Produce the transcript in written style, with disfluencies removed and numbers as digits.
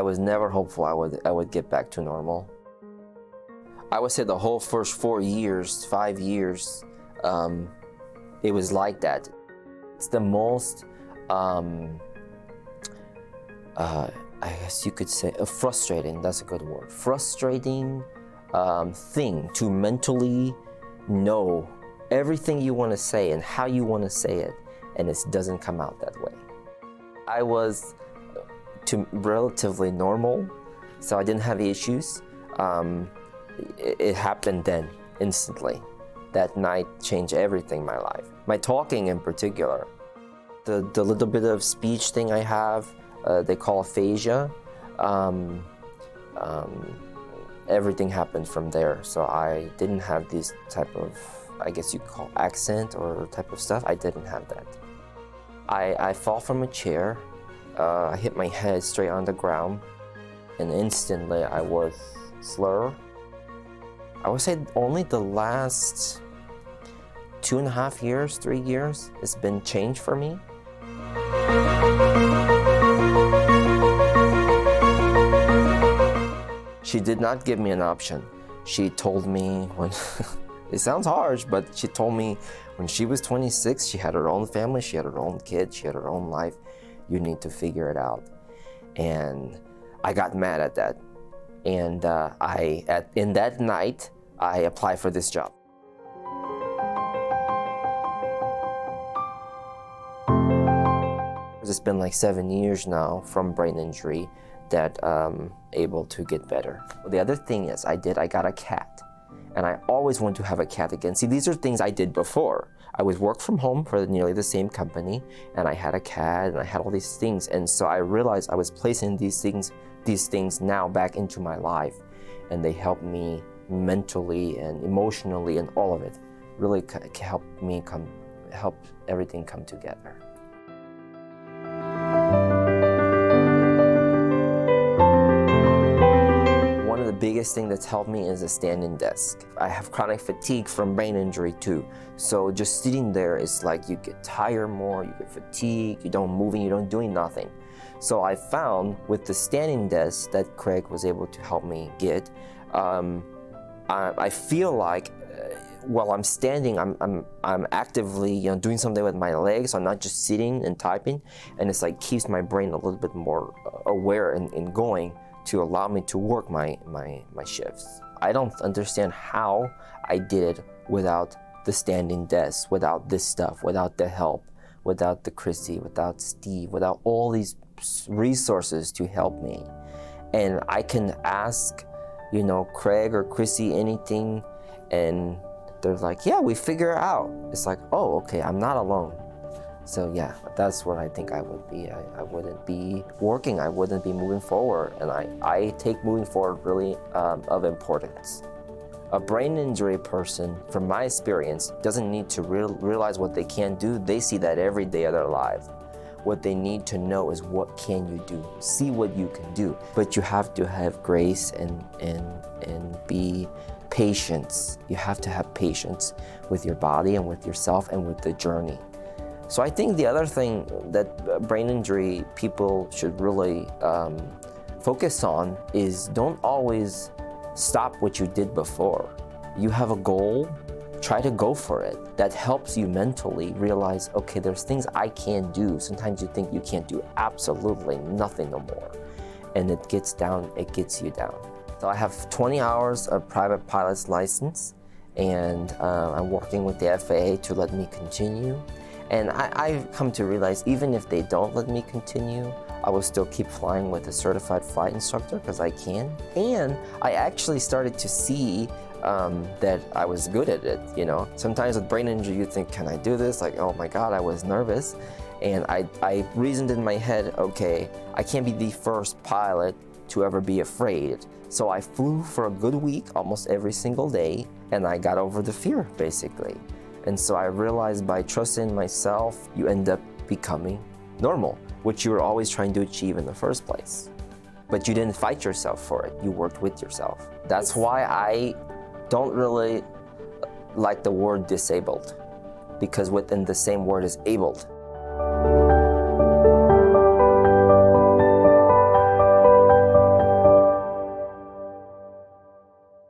was never hopeful I would get back to normal. I would say the whole first 4 years, 5 years, it was like that. It's the most, I guess you could say, frustrating, that's a good word, frustrating thing to mentally know everything you want to say and how you want to say it, and it doesn't come out that way. I was relatively normal, so I didn't have issues. It happened then, instantly. That night changed everything in my life. My talking in particular. The little bit of speech thing I have, they call aphasia. Everything happened from there. So I didn't have this type of, I guess you call accent or type of stuff. I didn't have that. I fall from a chair. I hit my head straight on the ground, and instantly I was slurred. I would say only the last 2.5 years, 3 years, it's been changed for me. She did not give me an option. She told me when, it sounds harsh, but she told me when she was 26, she had her own family, she had her own kids, she had her own life. You need to figure it out. And I got mad at that. And in that night, I applied for this job. It's been like 7 years now from brain injury that I'm able to get better. The other thing is I got a cat. And I always want to have a cat again. See, these are things I did before. I was work from home for nearly the same company, and I had a cat, and I had all these things. And so I realized I was placing these things now back into my life, and they helped me mentally and emotionally and all of it. Really help everything come together. The biggest thing that's helped me is a standing desk. I have chronic fatigue from brain injury too. So just sitting there is like you get tired more, you get fatigued, you don't move and you don't doing nothing. So I found with the standing desk that Craig was able to help me get, I feel like while I'm standing, I'm actively doing something with my legs. So I'm not just sitting and typing, and it's like keeps my brain a little bit more aware and going, to allow me to work my shifts. I don't understand how I did it without the standing desk, without this stuff, without the help, without the Chrissy, without Steve, without all these resources to help me. And I can ask, Craig or Chrissy anything, and they're like, yeah, we figure it out. It's like, oh, okay, I'm not alone. So yeah, that's what I think I would be. I wouldn't be working, I wouldn't be moving forward, and I take moving forward really of importance. A brain injury person, from my experience, doesn't need to realize what they can do. They see that every day of their life. What they need to know is what can you do, see what you can do. But you have to have grace and be patient. You have to have patience with your body and with yourself and with the journey. So I think the other thing that brain injury people should really focus on is don't always stop what you did before. You have a goal, try to go for it. That helps you mentally realize, okay, there's things I can do. Sometimes you think you can't do absolutely nothing no more. And it gets you down. So I have 20 hours of private pilot's license, and I'm working with the FAA to let me continue. And I've come to realize even if they don't let me continue, I will still keep flying with a certified flight instructor because I can. And I actually started to see that I was good at it, Sometimes with brain injury, you think, can I do this? Like, oh my God, I was nervous. And I reasoned in my head, okay, I can't be the first pilot to ever be afraid. So I flew for a good week, almost every single day, and I got over the fear, basically. And so I realized by trusting myself, you end up becoming normal, which you were always trying to achieve in the first place. But you didn't fight yourself for it, you worked with yourself. That's why I don't really like the word disabled, because within the same word is abled.